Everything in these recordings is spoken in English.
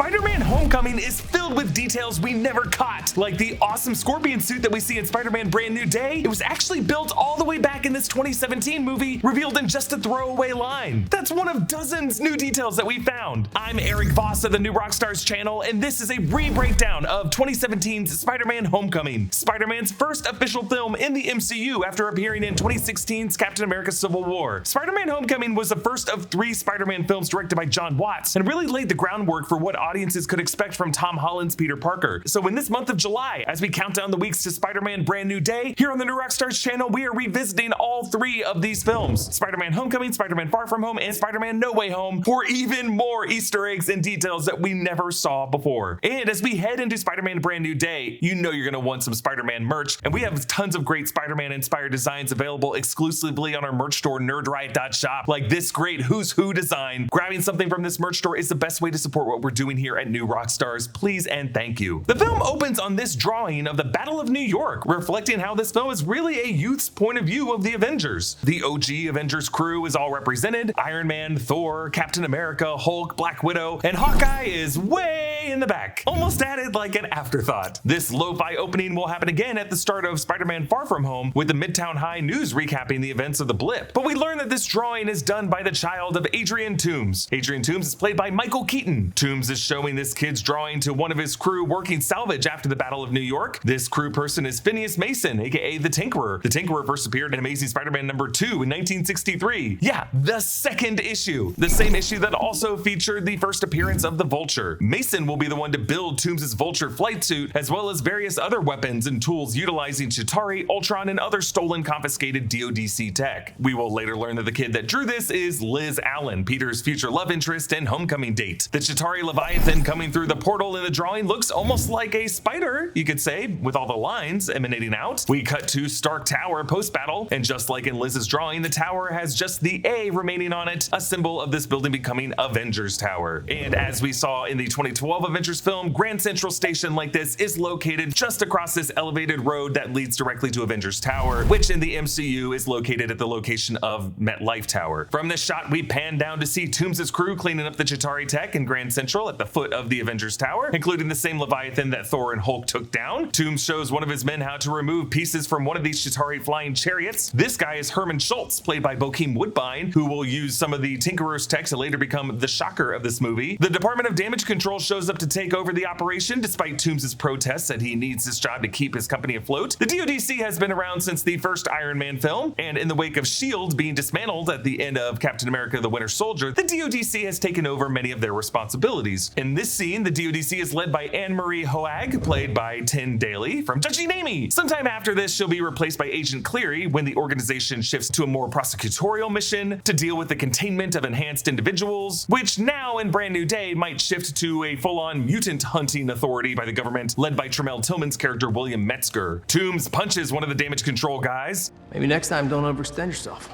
Spider-Man Homecoming is filled with details we never caught, like the awesome Scorpion suit that we see in Spider-Man Brand New Day. It was actually built all the way back in this 2017 movie, revealed in just a throwaway line. That's one of dozens new details that we found. I'm Erik Voss of the New Rockstars channel, and this is a re-breakdown of 2017's Spider-Man Homecoming, Spider-Man's first official film in the MCU after appearing in 2016's Captain America Civil War. Spider-Man Homecoming was the first of 3 Spider-Man films directed by John Watts, and really laid the groundwork for what audiences could expect from Tom Holland's Peter Parker. So in this month of July, as we count down the weeks to Spider-Man Brand New Day, here on the New Rockstars channel, we are revisiting all 3 of these films, Spider-Man Homecoming, Spider-Man Far From Home, and Spider-Man No Way Home, for even more Easter eggs and details that we never saw before. And as we head into Spider-Man Brand New Day, you know you're gonna want some Spider-Man merch, and we have tons of great Spider-Man inspired designs available exclusively on our merch store, nerdriot.shop, like this great Who's Who design. Grabbing something from this merch store is the best way to support what we're doing here at New Rockstars. Please and thank you. The film opens on this drawing of the Battle of New York, reflecting how this film is really a youth's point of view of the Avengers. The OG Avengers crew is all represented. Iron Man, Thor, Captain America, Hulk, Black Widow, and Hawkeye is way in the back, almost added like an afterthought. This lo-fi opening will happen again at the start of Spider-Man Far From Home, with the Midtown High news recapping the events of the blip. But we learn that this drawing is done by the child of Adrian Toomes. Adrian Toomes is played by Michael Keaton. Toomes is showing this kid's drawing to one of his crew working salvage after the Battle of New York. This crew person is Phineas Mason, aka the Tinkerer. The Tinkerer first appeared in Amazing Spider-Man number 2 in 1963. Yeah, the second issue. The same issue that also featured the first appearance of the Vulture. Mason will be the one to build Toomes' Vulture flight suit, as well as various other weapons and tools utilizing Chitauri, Ultron, and other stolen, confiscated DODC tech. We will later learn that the kid that drew this is Liz Allen, Peter's future love interest and homecoming date. The Chitauri Leviathan coming through the portal in the drawing looks almost like a spider, you could say, with all the lines emanating out. We cut to Stark Tower post-battle, and just like in Liz's drawing, the tower has just the A remaining on it, a symbol of this building becoming Avengers Tower. And as we saw in the 2012 Avengers film, Grand Central Station like this is located just across this elevated road that leads directly to Avengers Tower, which in the MCU is located at the location of MetLife Tower. From this shot, we pan down to see Toomes' crew cleaning up the Chitauri tech in Grand Central at the foot of the Avengers Tower, including the same Leviathan that Thor and Hulk took down. Toomes shows one of his men how to remove pieces from one of these Chitauri flying chariots. This guy is Herman Schultz, played by Bokeem Woodbine, who will use some of the Tinkerer's tech to later become the Shocker of this movie. The Department of Damage Control shows up to take over the operation, despite Toomes' protests that he needs this job to keep his company afloat. The DODC has been around since the first Iron Man film, and in the wake of S.H.I.E.L.D. being dismantled at the end of Captain America the Winter Soldier, the DODC has taken over many of their responsibilities. In this scene, the DODC is led by Anne-Marie Hoag, played by Tin Daly from Judgy Namie. Sometime after this, she'll be replaced by Agent Cleary when the organization shifts to a more prosecutorial mission to deal with the containment of enhanced individuals, which now in Brand New Day might shift to a full-on mutant hunting authority by the government, led by Tremel Tillman's character William Metzger. Toomes punches one of the damage control guys. Maybe next time don't overextend yourself.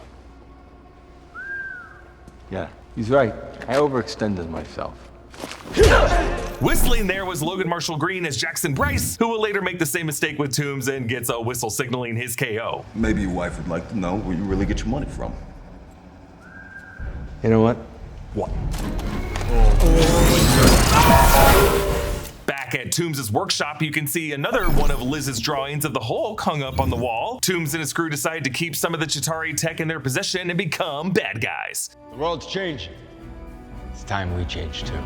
Yeah, he's right. I overextended myself. Whistling there was Logan Marshall Green as Jackson Bryce, who will later make the same mistake with Toomes and gets a whistle signaling his KO. Maybe your wife would like to know where you really get your money from. You know what? What? Back at Toomes' workshop, you can see another one of Liz's drawings of the Hulk hung up on the wall. Toomes and his crew decide to keep some of the Chitauri tech in their possession and become bad guys. The world's changing. It's time we change too.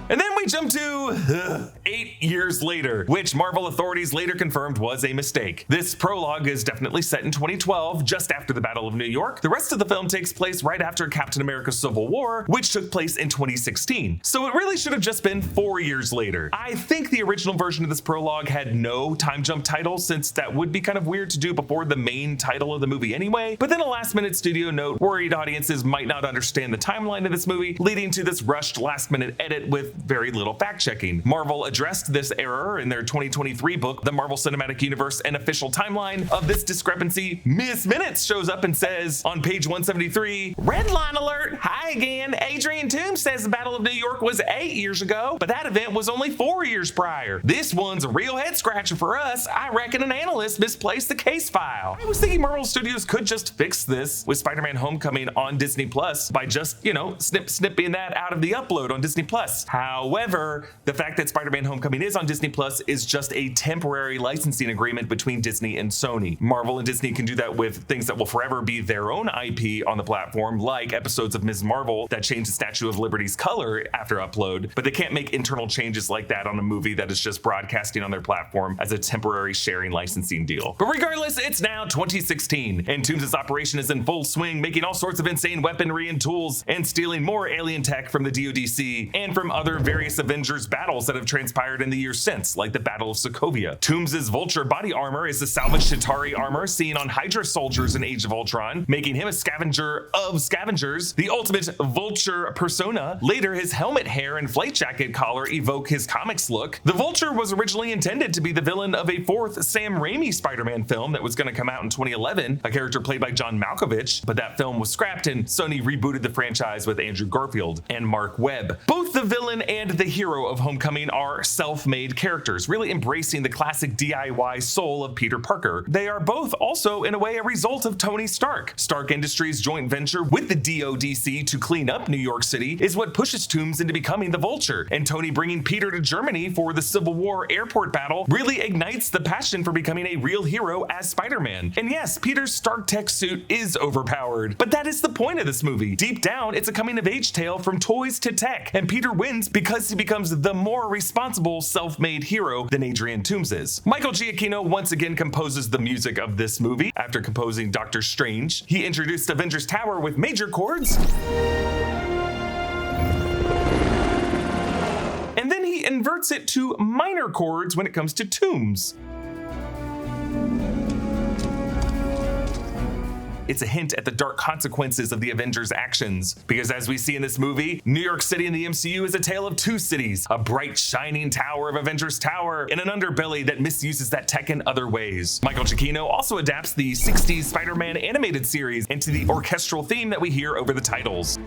And then we jump to 8 years later, which Marvel authorities later confirmed was a mistake. This prologue is definitely set in 2012, just after the Battle of New York. The rest of the film takes place right after Captain America Civil War, which took place in 2016. So it really should have just been 4 years later. I think the original version of this prologue had no time jump title, since that would be kind of weird to do before the main title of the movie anyway. But then a last-minute studio note worried audiences might not understand the timeline of this movie, leading to this rushed last-minute edit with very little fact-checking. Marvel addressed this error in their 2023 book, The Marvel Cinematic Universe and Official Timeline of this discrepancy. Miss Minutes shows up and says on page 173, "Red line alert, hi again. Adrian Toomes says the Battle of New York was 8 years ago, but that event was only 4 years prior. This one's a real head-scratcher for us. I reckon an analyst misplaced the case file." I was thinking Marvel Studios could just fix this with Spider-Man Homecoming on Disney Plus by just, snipping that out of the upload on Disney Plus. However, the fact that Spider-Man Homecoming is on Disney Plus is just a temporary licensing agreement between Disney and Sony. Marvel and Disney can do that with things that will forever be their own IP on the platform, like episodes of Ms. Marvel that change the Statue of Liberty's color after upload, but they can't make internal changes like that on a movie that is just broadcasting on their platform as a temporary sharing licensing deal. But regardless, it's now 2016, and Toomes' operation is in full swing, making all sorts of insane weaponry and tools, and stealing more alien tech from the DODC and from other various Avengers battles that have transpired in the years since, like the Battle of Sokovia. Toomes' Vulture body armor is the salvaged Chitauri armor seen on Hydra soldiers in Age of Ultron, making him a scavenger of scavengers, the ultimate Vulture persona. Later, his helmet hair and flight jacket collar evoke his comics look. The Vulture was originally intended to be the villain of a fourth Sam Raimi Spider-Man film that was going to come out in 2011, a character played by John Malkovich, but that film was scrapped and Sony rebooted the franchise with Andrew Garfield and Mark Webb. Both the villain and the hero of Homecoming are self-made characters, really embracing the classic DIY soul of Peter Parker. They are both also, in a way, a result of Tony Stark. Stark Industries' joint venture with the DODC to clean up New York City is what pushes Toomes into becoming the Vulture, and Tony bringing Peter to Germany for the Civil War airport battle really ignites the passion for becoming a real hero as Spider-Man. And yes, Peter's Stark tech suit is overpowered, but that is the point of this movie. Deep down, it's a coming-of-age tale from toys to tech, and Peter wins because he becomes the more responsible self-made hero than Adrian Toomes is. Michael Giacchino once again composes the music of this movie. After composing Doctor Strange, he introduced Avengers Tower with major chords, and then he inverts it to minor chords when it comes to Toomes. It's a hint at the dark consequences of the Avengers' actions, because as we see in this movie, New York City in the MCU is a tale of two cities, a bright shining tower of Avengers Tower and an underbelly that misuses that tech in other ways. Michael Giacchino also adapts the 60s Spider-Man animated series into the orchestral theme that we hear over the titles.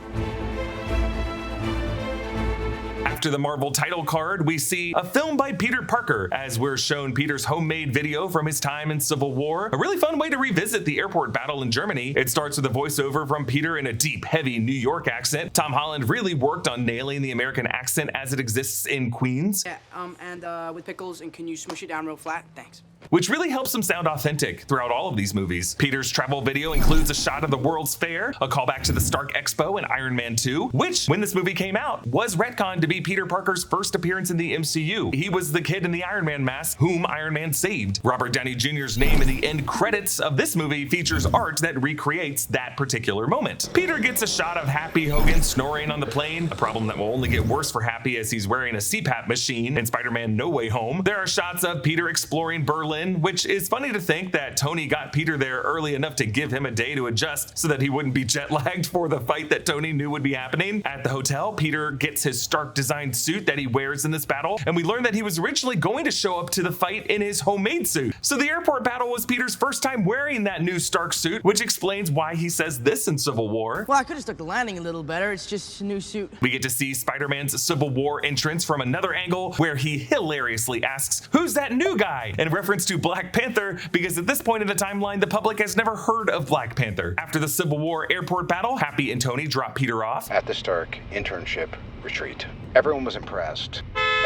After the Marvel title card, we see a film by Peter Parker, as we're shown Peter's homemade video from his time in Civil War. A really fun way to revisit the airport battle in Germany. It starts with a voiceover from Peter in a deep, heavy New York accent. Tom Holland really worked on nailing the American accent as it exists in Queens. Yeah, and with pickles, and can you smush it down real flat? Thanks. Which really helps him sound authentic throughout all of these movies. Peter's travel video includes a shot of the World's Fair, a callback to the Stark Expo in Iron Man 2, which, when this movie came out, was retconned to be Peter Parker's first appearance in the MCU. He was the kid in the Iron Man mask whom Iron Man saved. Robert Downey Jr.'s name in the end credits of this movie features art that recreates that particular moment. Peter gets a shot of Happy Hogan snoring on the plane, a problem that will only get worse for Happy as he's wearing a CPAP machine in Spider-Man No Way Home. There are shots of Peter exploring Berlin, which is funny to think that Tony got Peter there early enough to give him a day to adjust so that he wouldn't be jet lagged for the fight that Tony knew would be happening. At the hotel, Peter gets his Stark designed suit that he wears in this battle, and we learn that he was originally going to show up to the fight in his homemade suit. So the airport battle was Peter's first time wearing that new Stark suit, which explains why he says this in Civil War. Well, I could have stuck the landing a little better. It's just a new suit. We get to see Spider-Man's Civil War entrance from another angle, where he hilariously asks, "Who's that new guy?" in reference to Black Panther, because at this point in the timeline, the public has never heard of Black Panther. After the Civil War airport battle, Happy and Tony drop Peter off at the Stark internship retreat. Everyone was impressed.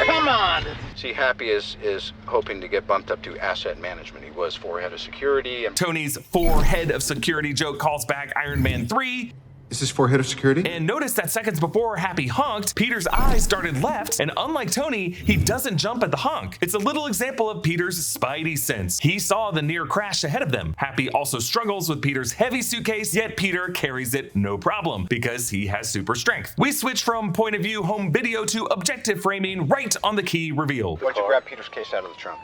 Come on! See, Happy is hoping to get bumped up to asset management. He was 4 head of security, and Tony's 4 head of security joke calls back Iron Man 3. Is this 4 head of security? And notice that seconds before Happy honked, Peter's eyes started left, and unlike Tony, he doesn't jump at the honk. It's a little example of Peter's spidey sense. He saw the near crash ahead of them. Happy also struggles with Peter's heavy suitcase, yet Peter carries it no problem because he has super strength. We switch from point of view home video to objective framing right on the key reveal. why don't you grab Peter's case out of the trunk?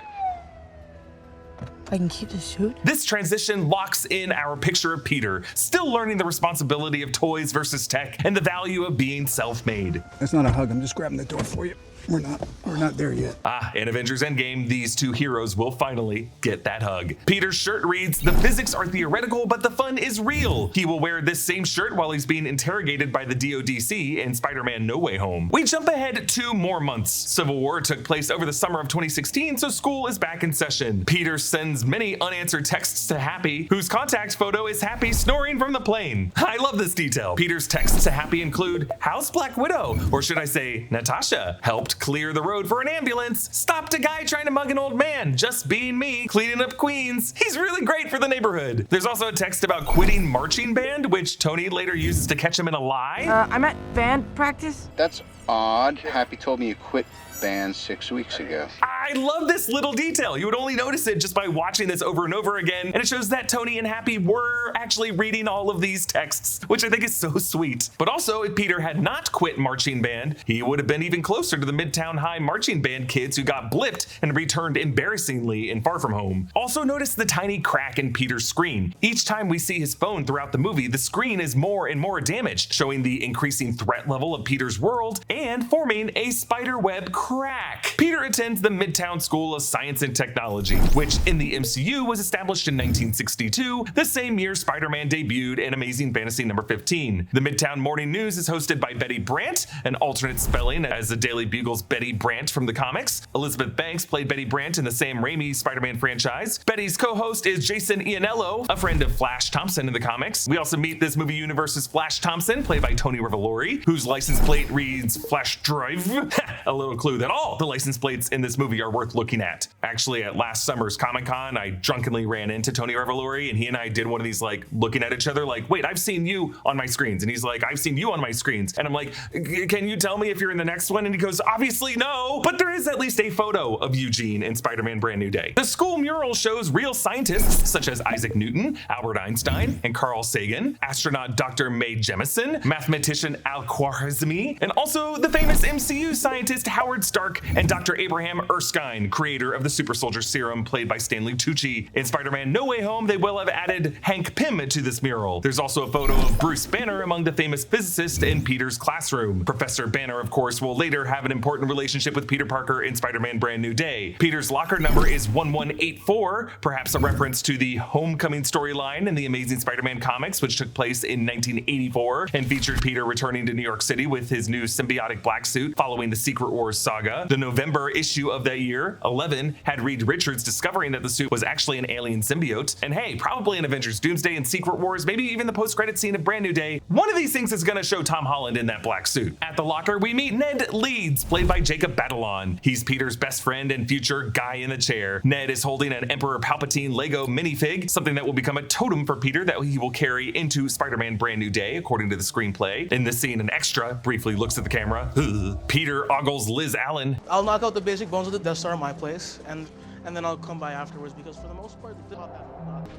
I can keep the suit? This transition locks in our picture of Peter, still learning the responsibility of toys versus tech and the value of being self-made. That's not a hug. I'm just grabbing the door for you. We're not there yet. In Avengers Endgame, these two heroes will finally get that hug. Peter's shirt reads, "The physics are theoretical, but the fun is real." He will wear this same shirt while he's being interrogated by the DODC in Spider-Man No Way Home. We jump ahead 2 more months. Civil War took place over the summer of 2016, so school is back in session. Peter sends many unanswered texts to Happy, whose contact photo is Happy snoring from the plane. I love this detail. Peter's texts to Happy include, "How's Black Widow?" Or should I say, "Natasha helped clear the road for an ambulance, stopped a guy trying to mug an old man, just being me, cleaning up Queens. He's really great for the neighborhood." There's also a text about quitting marching band, which Tony later uses to catch him in a lie. I'm at band practice. That's odd. Happy told me you quit band 6 weeks ago. I love this little detail. You would only notice it just by watching this over and over again, and it shows that Tony and Happy were actually reading all of these texts, which I think is so sweet. But also, if Peter had not quit marching band, he would have been even closer to the Midtown High marching band kids who got blipped and returned embarrassingly in Far From Home. Also notice the tiny crack in Peter's screen. Each time we see his phone throughout the movie, the screen is more and more damaged, showing the increasing threat level of Peter's world and forming a spider web crack. Peter attends the Midtown School of Science and Technology, which in the MCU was established in 1962, the same year Spider-Man debuted in Amazing Fantasy number 15. The Midtown Morning News is hosted by Betty Brant, an alternate spelling as the Daily Bugle's Betty Brant from the comics. Elizabeth Banks played Betty Brant in the Sam Raimi Spider-Man franchise. Betty's co-host is Jason Iannello, a friend of Flash Thompson in the comics. We also meet this movie universe's Flash Thompson, played by Tony Revolori, whose license plate reads Flash Drive. A little clue that all the license plates in this movie are worth looking at. Actually, at last summer's Comic-Con, I drunkenly ran into Tony Revolori, and he and I did one of these, like, looking at each other like, "Wait, I've seen you on my screens." And he's like, "I've seen you on my screens." And I'm like, "Can you tell me if you're in the next one?" And he goes, "Obviously no." But there is at least a photo of Eugene in Spider-Man Brand New Day. The school mural shows real scientists such as Isaac Newton, Albert Einstein, and Carl Sagan, astronaut Dr. Mae Jemison, mathematician Al-Khwarizmi, and also the famous MCU scientist Howard Stark and Dr. Abraham Erskine, creator of the Super Soldier Serum, played by Stanley Tucci. In Spider-Man No Way Home, they will have added Hank Pym to this mural. There's also a photo of Bruce Banner among the famous physicists in Peter's classroom. Professor Banner, of course, will later have an important relationship with Peter Parker in Spider-Man Brand New Day. Peter's locker number is 1184, perhaps a reference to the Homecoming storyline in the Amazing Spider-Man comics, which took place in 1984 and featured Peter returning to New York City with his new symbiotic black suit following the Secret Wars saga. The November issue of that year, 11, had Reed Richards discovering that the suit was actually an alien symbiote. And hey, probably in Avengers Doomsday and Secret Wars, maybe even the post-credit scene of Brand New Day, one of these things is gonna show Tom Holland in that black suit. At the locker, we meet Ned Leeds, played by Jacob Batalon. He's Peter's best friend and future guy in the chair. Ned is holding an Emperor Palpatine Lego minifig, something that will become a totem for Peter that he will carry into Spider-Man Brand New Day, according to the screenplay. In this scene, an extra briefly looks at the camera. Peter ogles Liz Allen. I'll knock out the basic bones of the Death Star at my place, and then I'll come by afterwards, because for the most part,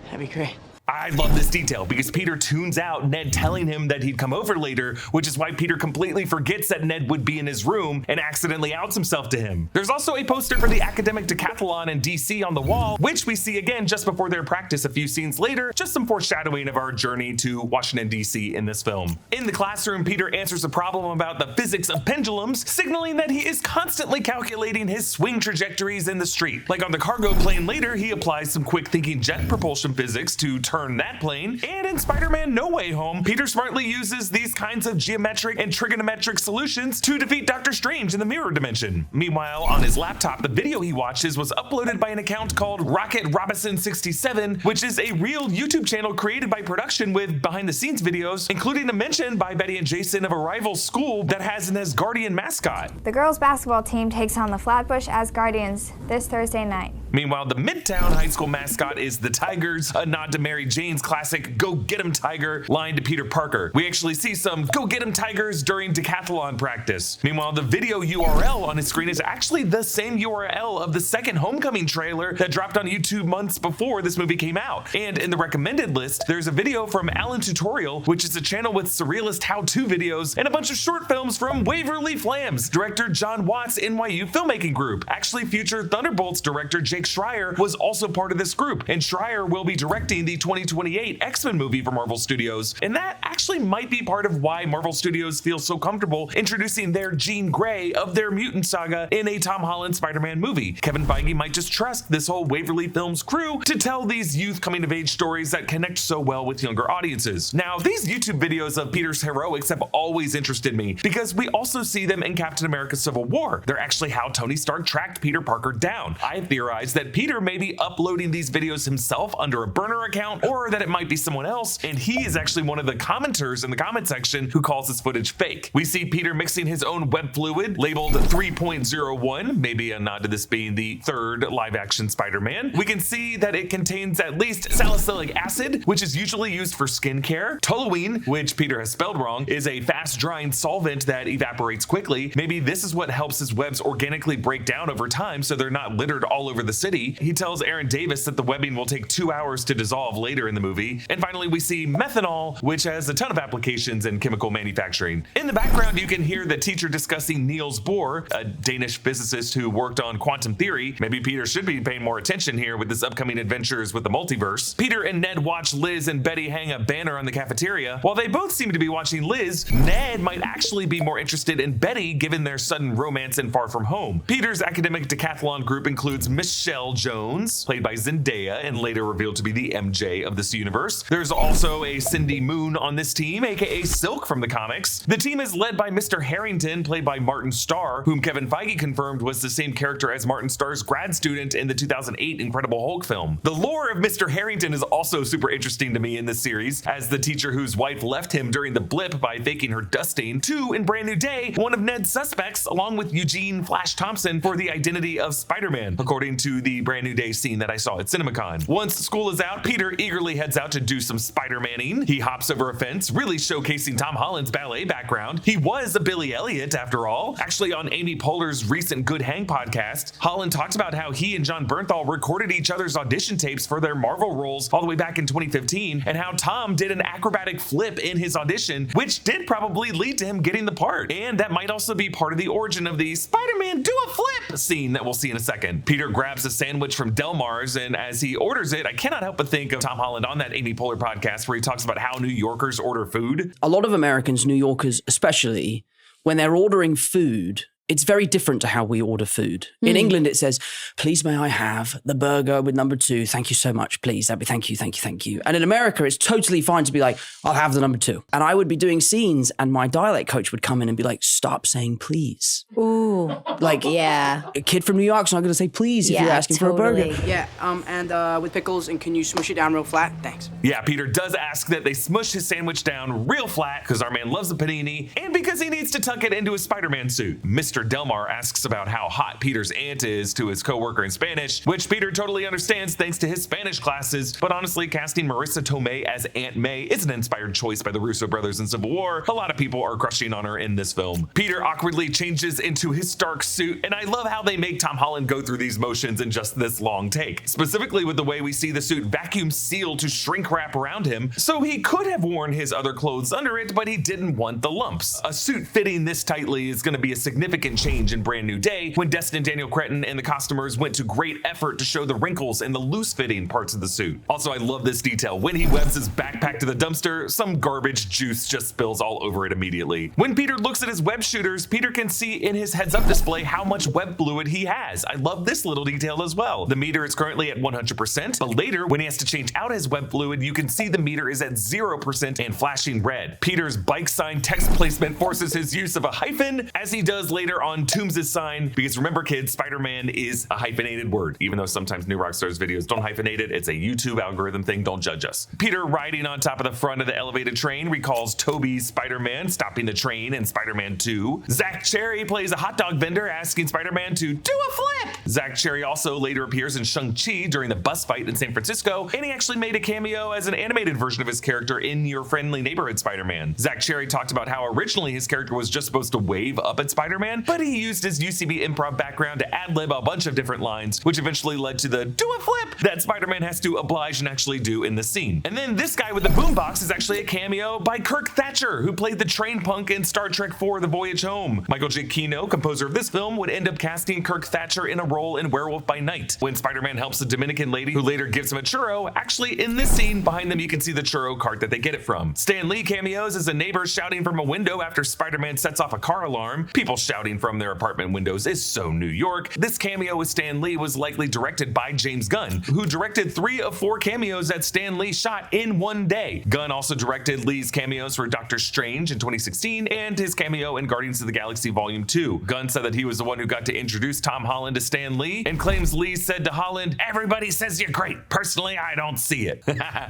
That'd be great. I love this detail because Peter tunes out Ned telling him that he'd come over later, which is why Peter completely forgets that Ned would be in his room and accidentally outs himself to him. There's also a poster for the academic decathlon in DC on the wall, which we see again just before their practice a few scenes later, just some foreshadowing of our journey to Washington, DC in this film. In the classroom, Peter answers a problem about the physics of pendulums, signaling that he is constantly calculating his swing trajectories in the street. Like on the cargo plane later, he applies some quick thinking jet propulsion physics to turn that plane, and in Spider-Man No Way Home, Peter smartly uses these kinds of geometric and trigonometric solutions to defeat Doctor Strange in the mirror dimension. Meanwhile, on his laptop, the video he watches was uploaded by an account called Rocket Robinson 67, which is a real YouTube channel created by production with behind-the-scenes videos, including a mention by Betty and Jason of a rival school that has an Asgardian mascot. The girls' basketball team takes on the Flatbush Asgardians this Thursday night. Meanwhile, the Midtown High School mascot is the Tigers, a nod to Mary Jane's classic "Go Get 'em Tiger" line to Peter Parker. We actually see some "Go Get 'em Tigers" during decathlon practice. Meanwhile, the video URL on his screen is actually the same URL of the second Homecoming trailer that dropped on YouTube months before this movie came out. And in the recommended list, there's a video from Alan Tutorial, which is a channel with surrealist how-to videos and a bunch of short films from Waverly Flams. Director John Watts' NYU filmmaking group actually featured Thunderbolts director Jake Schreier was also part of this group, and Schreier will be directing the 2028 X-Men movie for Marvel Studios, and that actually might be part of why Marvel Studios feels so comfortable introducing their Jean Grey of their mutant saga in a Tom Holland Spider-Man movie. Kevin Feige might just trust this whole Waverly Films crew to tell these youth coming-of-age stories that connect so well with younger audiences. Now, these YouTube videos of Peter's heroics have always interested me because we also see them in Captain America Civil War. They're actually how Tony Stark tracked Peter Parker down. I theorized that Peter may be uploading these videos himself under a burner account, or that it might be someone else, and he is actually one of the commenters in the comment section who calls this footage fake. We see Peter mixing his own web fluid labeled 3.01, maybe a nod to this being the third live-action Spider-Man. We can see that it contains at least salicylic acid, which is usually used for skincare. Toluene, which Peter has spelled wrong, is a fast-drying solvent that evaporates quickly. Maybe this is what helps his webs organically break down over time so they're not littered all over the city. He tells Aaron Davis that the webbing will take 2 hours to dissolve later in the movie. And finally, we see methanol, which has a ton of applications in chemical manufacturing. In the background, you can hear the teacher discussing Niels Bohr, a Danish physicist who worked on quantum theory. Maybe Peter should be paying more attention here with his upcoming adventures with the multiverse. Peter and Ned watch Liz and Betty hang a banner on the cafeteria. While they both seem to be watching Liz, Ned might actually be more interested in Betty given their sudden romance in Far From Home. Peter's academic decathlon group includes Michelle Jones, played by Zendaya and later revealed to be the MJ of this universe. There's also a Cindy Moon on this team, aka Silk from the comics. The team is led by Mr. Harrington, played by Martin Starr, whom Kevin Feige confirmed was the same character as Martin Starr's grad student in the 2008 Incredible Hulk film. The lore of Mr. Harrington is also super interesting to me in this series, as the teacher whose wife left him during the blip by faking her dusting. 2, in Brand New Day, one of Ned's suspects, along with Eugene Flash Thompson, for the identity of Spider-Man, according to the Brand New Day scene that I saw at CinemaCon. Once school is out, Peter eagerly heads out to do some Spider-Manning. He hops over a fence, really showcasing Tom Holland's ballet background. He was a Billy Elliot after all. Actually, on Amy Poehler's recent Good Hang podcast, Holland talked about how he and John Bernthal recorded each other's audition tapes for their Marvel roles all the way back in 2015, and how Tom did an acrobatic flip in his audition, which did probably lead to him getting the part. And that might also be part of the origin of the Spider-Man do a flip scene that we'll see in a second. Peter grabs a sandwich from Del Mar's, and as he orders it, I cannot help but think of Tom Holland on that Amy Poehler podcast where he talks about how New Yorkers order food. A lot of Americans, New Yorkers especially, when they're ordering food, it's very different to how we order food. In England, it says, please may I have the burger with number 2? Thank you so much, please. That'd be thank you, thank you, thank you. And in America, it's totally fine to be like, I'll have the number 2. And I would be doing scenes and my dialect coach would come in and be like, stop saying please. Ooh. Like, Yeah. a kid from New York's not going to say please if you're asking for a burger. Yeah, and with pickles, and can you smush it down real flat? Thanks. Yeah, Peter does ask that they smush his sandwich down real flat because our man loves a panini and because he needs to tuck it into his Spider-Man suit. Mr. Delmar asks about how hot Peter's aunt is to his coworker in Spanish, which Peter totally understands thanks to his Spanish classes, but honestly, casting Marissa Tomei as Aunt May is an inspired choice by the Russo brothers in Civil War. A lot of people are crushing on her in this film. Peter awkwardly changes into his Stark suit, and I love how they make Tom Holland go through these motions in just this long take, specifically with the way we see the suit vacuum sealed to shrink wrap around him, so he could have worn his other clothes under it, but he didn't want the lumps. A suit fitting this tightly is going to be a significant change in Brand New Day, when Destin Daniel Cretton and the costumers went to great effort to show the wrinkles and the loose-fitting parts of the suit. Also, I love this detail. When he webs his backpack to the dumpster, some garbage juice just spills all over it immediately. When Peter looks at his web shooters, Peter can see in his heads-up display how much web fluid he has. I love this little detail as well. The meter is currently at 100%, but later, when he has to change out his web fluid, you can see the meter is at 0% and flashing red. Peter's bike sign text placement forces his use of a hyphen, as he does later on Toomes' sign, because remember kids, Spider-Man is a hyphenated word, even though sometimes new Rockstars videos don't hyphenate it. It's a YouTube algorithm thing, don't judge us. Peter riding on top of the front of the elevated train recalls Tobey's Spider-Man stopping the train in Spider-Man 2. Zach Cherry plays a hot dog vendor asking Spider-Man to do a flip. Zach Cherry also later appears in Shang-Chi during the bus fight in San Francisco, and he actually made a cameo as an animated version of his character in Your Friendly Neighborhood Spider-Man. Zach Cherry talked about how originally his character was just supposed to wave up at Spider-Man, but he used his UCB improv background to ad-lib a bunch of different lines, which eventually led to the do a flip that Spider-Man has to oblige and actually do in the scene. And then this guy with the boombox is actually a cameo by Kirk Thatcher, who played the train punk in Star Trek IV: The Voyage Home. Michael Giacchino, composer of this film, would end up casting Kirk Thatcher Thatcher in a role in Werewolf by Night, when Spider-Man helps a Dominican lady who later gives him a churro. Actually, in this scene, behind them you can see the churro cart that they get it from. Stan Lee cameos as a neighbor shouting from a window after Spider-Man sets off a car alarm. People shouting from their apartment windows is so New York. This cameo with Stan Lee was likely directed by James Gunn, who directed 3 of 4 cameos that Stan Lee shot in one day. Gunn also directed Lee's cameos for Doctor Strange in 2016 and his cameo in Guardians of the Galaxy Volume 2. Gunn said that he was the one who got to introduce Tom Holland to Stan Lee and claims Lee said to Holland, "Everybody says you're great. Personally, I don't see it."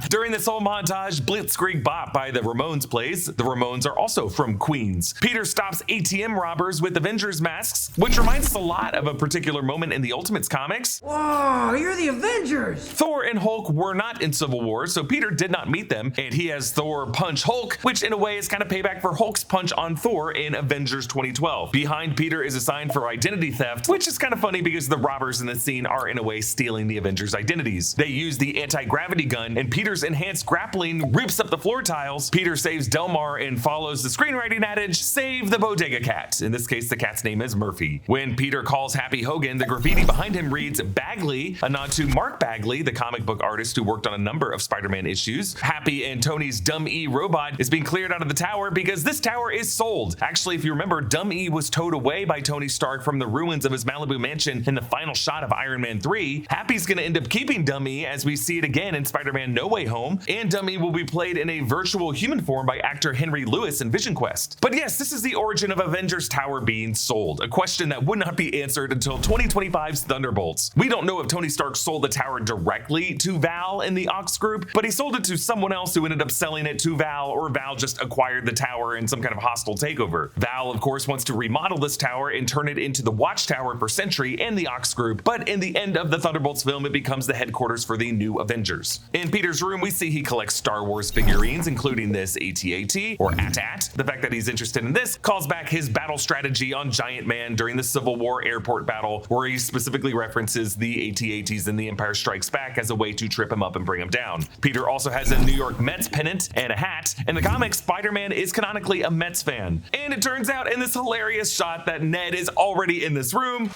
During this whole montage, Blitzkrieg Bop by the Ramones plays. The Ramones are also from Queens. Peter stops ATM robbers with Avengers masks, which reminds us a lot of a particular moment in the Ultimates comics. Whoa, you're the Avengers! Thor and Hulk were not in Civil War, so Peter did not meet them, and he has Thor punch Hulk, which in a way is kind of payback for Hulk's punch on Thor in Avengers 2012. Behind Peter is a sign for identity theft, which is kind of funny because the robbers in the scene are in a way stealing the Avengers' identities. They use the anti-gravity gun, and Peter's enhanced grappling rips up the floor tiles. Peter saves Delmar and follows the screenwriting adage, save the bodega cat. In this case, the cat's name is Murphy. When Peter calls Happy Hogan, the graffiti behind him reads Bagley, a nod to Mark Bagley, the comic book artist who worked on a number of Spider-Man issues. Happy and Tony's Dumb E robot is being cleared out of the tower because this tower is sold. Actually, if you remember, Dumb E was towed away by Tony Stark from the ruins of his Malibu mansion in the final shot of Iron Man 3. Happy's gonna end up keeping Dumb E as we see it again in Spider-Man No Way Home, and Dumb E will be played in a virtual human form by actor Henry Lewis in Vision Quest. But yes, this is the origin of Avengers Tower being sold, a question that would not be answered until 2025's Thunderbolts. We don't know if Tony Stark sold the tower directly to Val in the Ox Group, but he sold it to someone else who ended up selling it to Val, or Val just acquired the tower in some kind of hostile takeover. Val, of course, wants to remodel this tower and turn it into the Watchtower for Sentry and the Ox Group, but in the end of the Thunderbolts film, it becomes the headquarters for the new Avengers. In Peter's room, we see he collects Star Wars figurines, including this AT-AT, or AT-AT. The fact that he's interested in this calls back his battle strategy on Giant Man during the Civil War airport battle, where he specifically references the AT-ATs in The Empire Strikes Back as a way to trip him up and bring him down. Peter also has a New York Mets pennant and a hat. In the comics, Spider-Man is canonically a Mets fan. And it turns out in this hilarious shot that Ned is already in this room,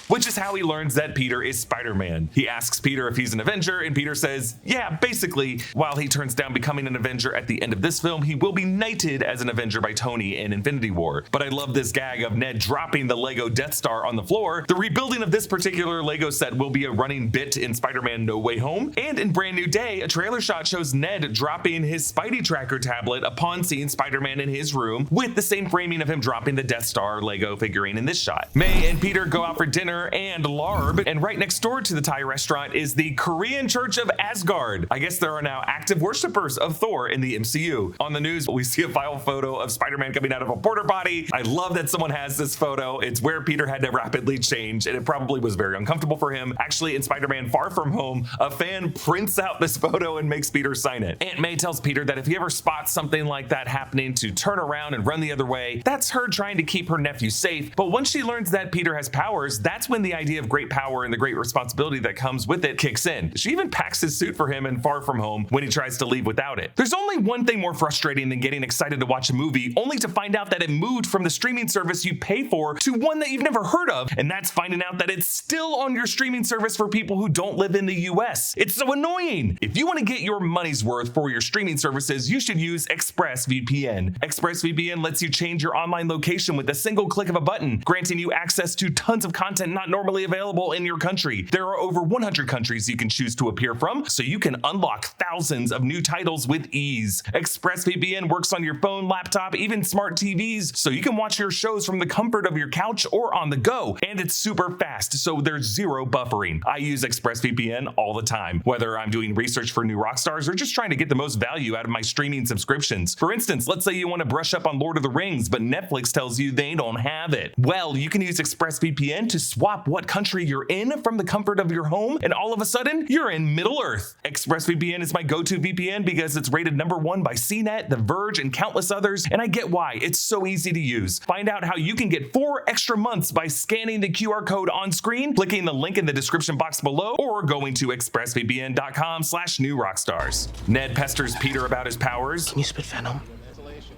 which is how he learns that Peter is Spider-Man. He asks Peter if he's an Avenger, and Peter says, yeah, basically. While he turns down becoming an Avenger at the end of this film, he will be knighted as an Avenger by Tony in Infinity War. But I love this gag of Ned dropping the Lego Death Star on the floor. The rebuilding of this particular Lego set will be a running bit in Spider-Man No Way Home, and in Brand New Day, a trailer shot shows Ned dropping his Spidey tracker tablet upon seeing Spider-Man in his room, with the same framing of him dropping the Death Star Lego figurine in this shot. May and Peter go out for dinner and LARB, and right next door to the Thai restaurant is the Korean Church of Asgard. I guess there are now active worshippers of Thor in the MCU. On the news, we see a file photo of Spider-Man coming out of a porta potty. I love that someone has this photo. It's where Peter had to rapidly change, and it probably was very uncomfortable for him. Actually, in Spider-Man Far From Home, a fan prints out this photo and makes Peter sign it. Aunt May tells Peter that if he ever spots something like that happening, to turn around and run the other way. That's her trying to keep her nephew safe, but once she learns that Peter has powers, that's when the idea of great power and the great responsibility that comes with it kicks in. She even packs his suit for him in Far From Home when he tries to leave without it. There's only one thing more frustrating than getting excited to watch a movie only to find out that it moved from the streaming service you pay for to one that you've never heard of, and that's finding out that it's still on your streaming service for people who don't live in the US. It's so annoying. If you want to get your money's worth for your streaming services, you should use ExpressVPN. ExpressVPN lets you change your online location with a single click of a button, granting you access to tons of content not normally available in your country. There are over 100 countries you can choose to appear from, so you can unlock thousands of new titles with ease. ExpressVPN works on your phone, laptop, even smart TVs, so you can watch your shows from the comfort of your couch or on the go. And it's super fast, so there's zero buffering. I use ExpressVPN all the time, whether I'm doing research for new Rockstars or just trying to get the most value out of my streaming subscriptions. For instance, let's say you want to brush up on Lord of the Rings, but Netflix tells you they don't have it. Well, you can use ExpressVPN to swap what country you're in from the comfort of your home, and all of a sudden, you're in Middle Earth. ExpressVPN is my go-to VPN because it's rated #1 by CNET, The Verge, and countless others, and I get why. It's so easy to use. Find out how you can get 4 extra months by scanning the QR code on screen, clicking the link in the description box below, or going to expressvpn.com/newrockstars. Ned pesters Peter about his powers. Can you spit venom?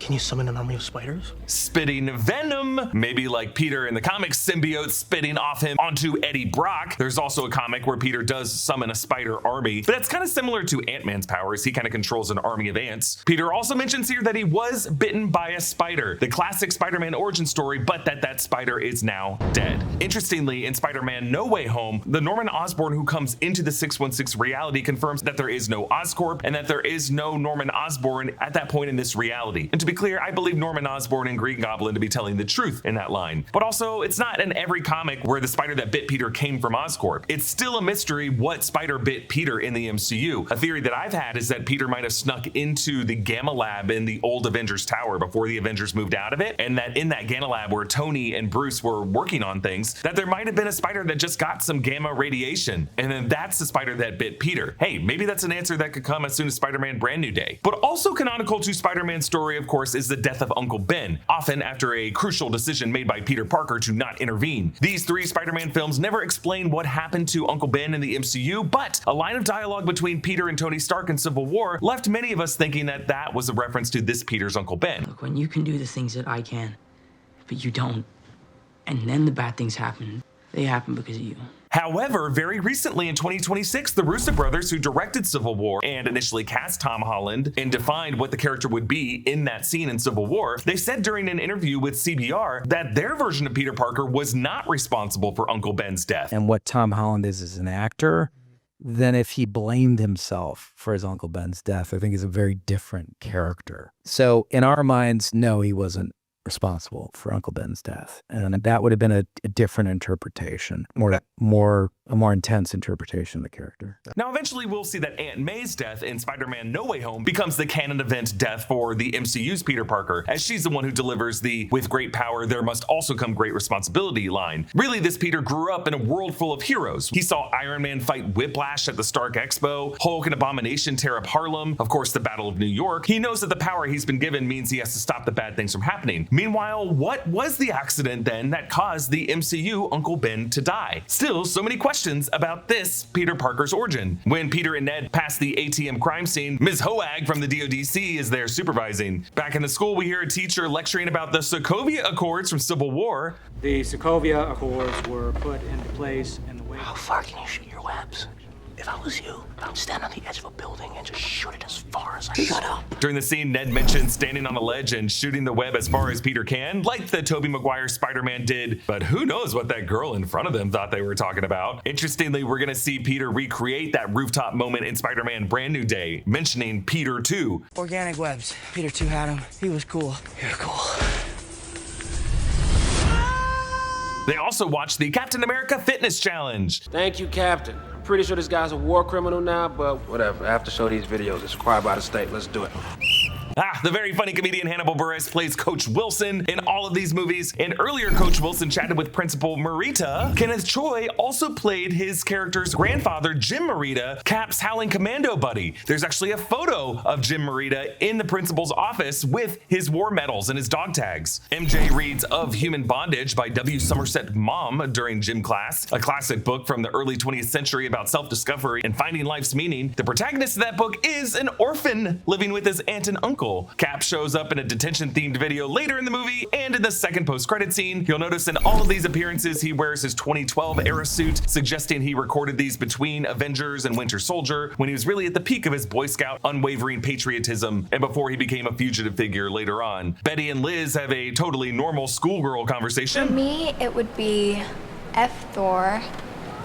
Can you summon an army of spiders? Spitting venom, maybe like Peter in the comics symbiote spitting off him onto Eddie Brock. There's also a comic where Peter does summon a spider army, but that's kind of similar to Ant-Man's powers. He kind of controls an army of ants. Peter also mentions here that he was bitten by a spider, the classic Spider-Man origin story, but that spider is now dead. Interestingly, in Spider-Man No Way Home, the Norman Osborn who comes into the 616 reality confirms that there is no Oscorp and that there is no Norman Osborn at that point in this reality. And to be clear, I believe Norman Osborn and Green Goblin to be telling the truth in that line. But also, it's not in every comic where the spider that bit Peter came from Oscorp. It's still a mystery what spider bit Peter in the MCU. A theory that I've had is that Peter might have snuck into the Gamma Lab in the old Avengers Tower before the Avengers moved out of it, and that in that Gamma Lab where Tony and Bruce were working on things, that there might have been a spider that just got some gamma radiation, and then that's the spider that bit Peter. Hey, maybe that's an answer that could come as soon as Spider-Man Brand New Day. But also canonical to Spider-Man's story, of course, is the death of Uncle Ben, often after a crucial decision made by Peter Parker to not intervene. These three Spider-Man films never explain what happened to Uncle Ben in the MCU, but a line of dialogue between Peter and Tony Stark in Civil War left many of us thinking that that was a reference to this Peter's Uncle Ben. Look, when you can do the things that I can, but you don't, and then the bad things happen, they happen because of you. However, very recently in 2026, the Russo brothers, who directed Civil War and initially cast Tom Holland and defined what the character would be in that scene in Civil War, they said during an interview with CBR that their version of Peter Parker was not responsible for Uncle Ben's death. And what Tom Holland is as an actor, then if he blamed himself for his Uncle Ben's death, I think is a very different character. So in our minds, no, he wasn't responsible for Uncle Ben's death, and that would have been a different interpretation, a more intense interpretation of the character. Now, eventually, we'll see that Aunt May's death in Spider-Man No Way Home becomes the canon event death for the MCU's Peter Parker, as she's the one who delivers the "with great power, there must also come great responsibility" line. Really, this Peter grew up in a world full of heroes. He saw Iron Man fight Whiplash at the Stark Expo, Hulk and Abomination tear up Harlem, of course, the Battle of New York. He knows that the power he's been given means he has to stop the bad things from happening. Meanwhile, what was the accident then that caused the MCU Uncle Ben to die? Still, so many questions about this Peter Parker's origin. When Peter and Ned pass the ATM crime scene, Ms. Hoag from the DODC is there supervising. Back in the school, we hear a teacher lecturing about the Sokovia Accords from Civil War. The Sokovia Accords were put into place in the way... How far can you shoot your webs? If I was you, I would stand on the edge of a building and just shoot it as far as I can. Shut up. During the scene, Ned mentions standing on the ledge and shooting the web as far as Peter can, like the Tobey Maguire Spider-Man did, but who knows what that girl in front of them thought they were talking about. Interestingly, we're gonna see Peter recreate that rooftop moment in Spider-Man Brand New Day, mentioning Peter 2. Organic webs. Peter 2 had them. He was cool. You're cool. They also watched the Captain America Fitness Challenge. Thank you, Captain. I'm pretty sure this guy's a war criminal now, but whatever. I have to show these videos. It's required by the state. Let's do it. The very funny comedian Hannibal Buress plays Coach Wilson in all of these movies, and earlier Coach Wilson chatted with Principal Morita. Kenneth Choi also played his character's grandfather, Jim Morita, Cap's howling commando buddy. There's actually a photo of Jim Morita in the principal's office with his war medals and his dog tags. MJ reads Of Human Bondage by W. Somerset Maugham during gym class, a classic book from the early 20th century about self-discovery and finding life's meaning. The protagonist of that book is an orphan living with his aunt and uncle. Cap shows up in a detention-themed video later in the movie, and in the second post-credit scene, you'll notice in all of these appearances he wears his 2012-era suit, suggesting he recorded these between Avengers and Winter Soldier, when he was really at the peak of his Boy Scout unwavering patriotism, and before he became a fugitive figure later on. Betty and Liz have a totally normal schoolgirl conversation. For me, it would be F Thor,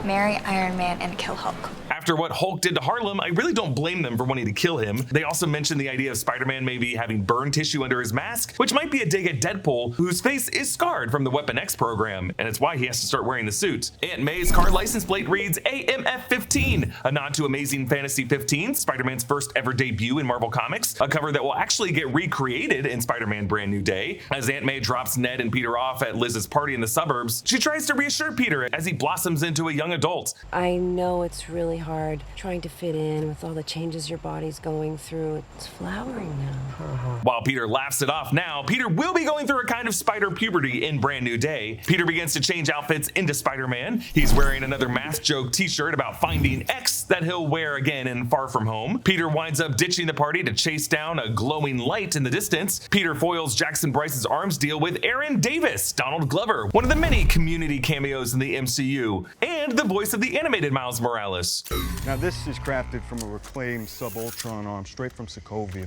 marry Iron Man, and kill Hulk. After what Hulk did to Harlem, I really don't blame them for wanting to kill him. They also mentioned the idea of Spider-Man maybe having burn tissue under his mask, which might be a dig at Deadpool, whose face is scarred from the Weapon X program, and it's why he has to start wearing the suit. Aunt May's car license plate reads AMF-15, a nod to Amazing Fantasy 15, Spider-Man's first ever debut in Marvel Comics, a cover that will actually get recreated in Spider-Man Brand New Day. As Aunt May drops Ned and Peter off at Liz's party in the suburbs, she tries to reassure Peter as he blossoms into a young adult. I know it's really hard hard trying to fit in with all the changes your body's going through. It's flowering now. While Peter laughs it off now, Peter will be going through a kind of spider puberty in Brand New Day. Peter begins to change outfits into Spider-Man. He's wearing another math joke t-shirt about finding X that he'll wear again in Far From Home. Peter winds up ditching the party to chase down a glowing light in the distance. Peter foils Jackson Bryce's arms deal with Aaron Davis, Donald Glover, one of the many Community cameos in the MCU, and the voice of the animated Miles Morales. Now this is crafted from a reclaimed sub-Ultron arm straight from Sokovia.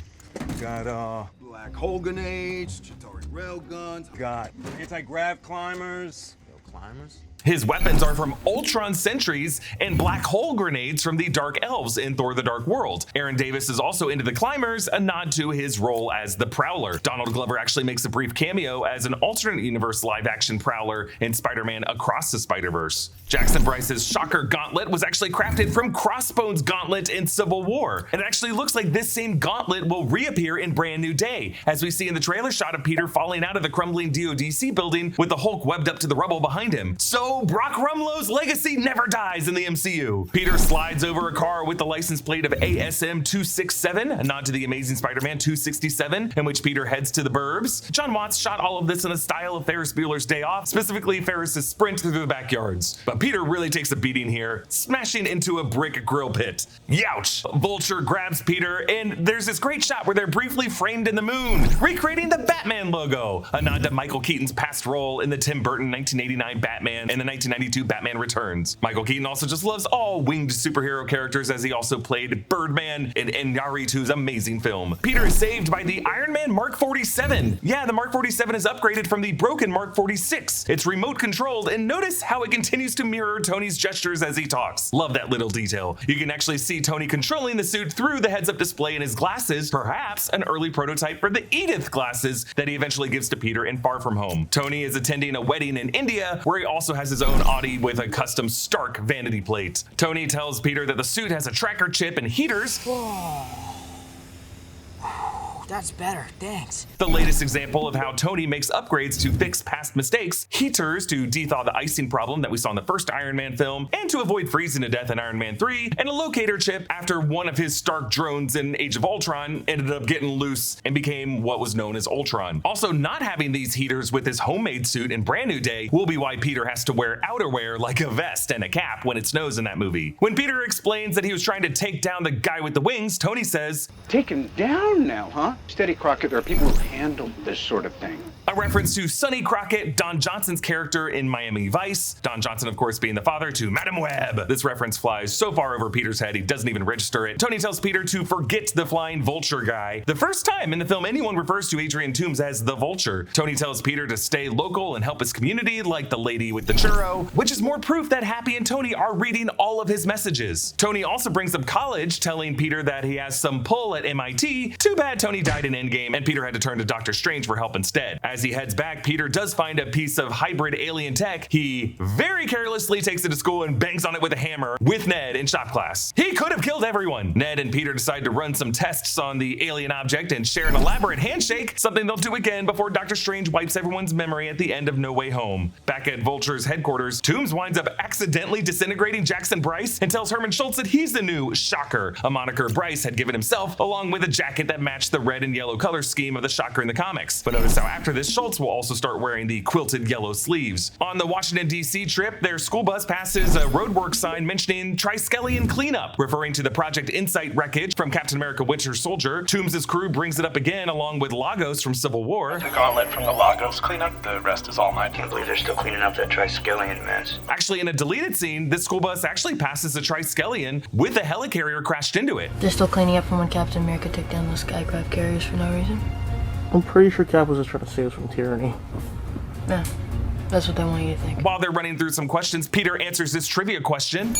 Got black hole grenades, Chitauri railguns, got anti-grav climbers. Climbers? His weapons are from Ultron sentries and black hole grenades from the Dark Elves in Thor: The Dark World. Aaron Davis is also into the climbers, a nod to his role as the Prowler. Donald Glover actually makes a brief cameo as an alternate universe live-action Prowler in Spider-Man Across the Spider-Verse. Jackson Bryce's Shocker Gauntlet was actually crafted from Crossbone's Gauntlet in Civil War, and it actually looks like this same gauntlet will reappear in Brand New Day, as we see in the trailer shot of Peter falling out of the crumbling DODC building with the Hulk webbed up to the rubble behind him. So Brock Rumlow's legacy never dies in the MCU. Peter slides over a car with the license plate of ASM 267, a nod to the Amazing Spider-Man 267, in which Peter heads to the burbs. John Watts shot all of this in the style of Ferris Bueller's Day Off, specifically Ferris's sprint through the backyards. But Peter really takes a beating here, smashing into a brick grill pit. Youch! Vulture grabs Peter, and there's this great shot where they're briefly framed in the moon, recreating the Batman logo, a nod to Michael Keaton's past role in the Tim Burton 1989 Batman and the 1992 Batman Returns. Michael Keaton also just loves all winged superhero characters, as he also played Birdman in Iñárritu's amazing film. Peter is saved by the Iron Man Mark 47. Yeah, the Mark 47 is upgraded from the broken Mark 46. It's remote controlled, and notice how it continues to mirror Tony's gestures as he talks. Love that little detail. You can actually see Tony controlling the suit through the heads-up display in his glasses, perhaps an early prototype for the Edith glasses that he eventually gives to Peter in Far From Home. Tony is attending a wedding in India where he also has his own Audi with a custom Stark vanity plate. Tony tells Peter that the suit has a tracker chip and heaters. That's better, thanks. The latest example of how Tony makes upgrades to fix past mistakes, heaters to dethaw the icing problem that we saw in the first Iron Man film, and to avoid freezing to death in Iron Man 3, and a locator chip after one of his Stark drones in Age of Ultron ended up getting loose and became what was known as Ultron. Also, not having these heaters with his homemade suit in Brand New Day will be why Peter has to wear outerwear like a vest and a cap when it snows in that movie. When Peter explains that he was trying to take down the guy with the wings, Tony says, "Take him down now, huh? Steady, Crockett. There are people who handle this sort of thing." A reference to Sonny Crockett, Don Johnson's character in Miami Vice. Don Johnson, of course, being the father to Madam Web. This reference flies so far over Peter's head, he doesn't even register it. Tony tells Peter to forget the flying vulture guy. The first time in the film anyone refers to Adrian Toomes as the Vulture. Tony tells Peter to stay local and help his community, like the lady with the churro, which is more proof that Happy and Tony are reading all of his messages. Tony also brings up college, telling Peter that he has some pull at MIT. Too bad Tony died in Endgame and Peter had to turn to Doctor Strange for help instead. As he heads back, Peter does find a piece of hybrid alien tech. He very carelessly takes it to school and bangs on it with a hammer with Ned in shop class. He could have killed everyone. Ned and Peter decide to run some tests on the alien object and share an elaborate handshake, something they'll do again before Doctor Strange wipes everyone's memory at the end of No Way Home. Back at Vulture's headquarters, Toomes winds up accidentally disintegrating Jackson Bryce and tells Herman Schultz that he's the new Shocker, a moniker Bryce had given himself, along with a jacket that matched the red and yellow color scheme of the Shocker in the comics. But notice how after this, Schultz will also start wearing the quilted yellow sleeves. On the Washington, D.C. trip, their school bus passes a roadwork sign mentioning Triskelion cleanup, referring to the Project Insight wreckage from Captain America Winter Soldier. Toomes' crew brings it up again along with Lagos from Civil War. The gauntlet from the Lagos cleanup, the rest is all mine. Can't believe they're still cleaning up that Triskelion mess. Actually, in a deleted scene, this school bus actually passes a Triskelion with a helicarrier crashed into it. They're still cleaning up from when Captain America took down those skycraft carriers for no reason? I'm pretty sure Cap was just trying to save us from tyranny. Yeah, that's what they want you to think. While they're running through some questions, Peter answers this trivia question.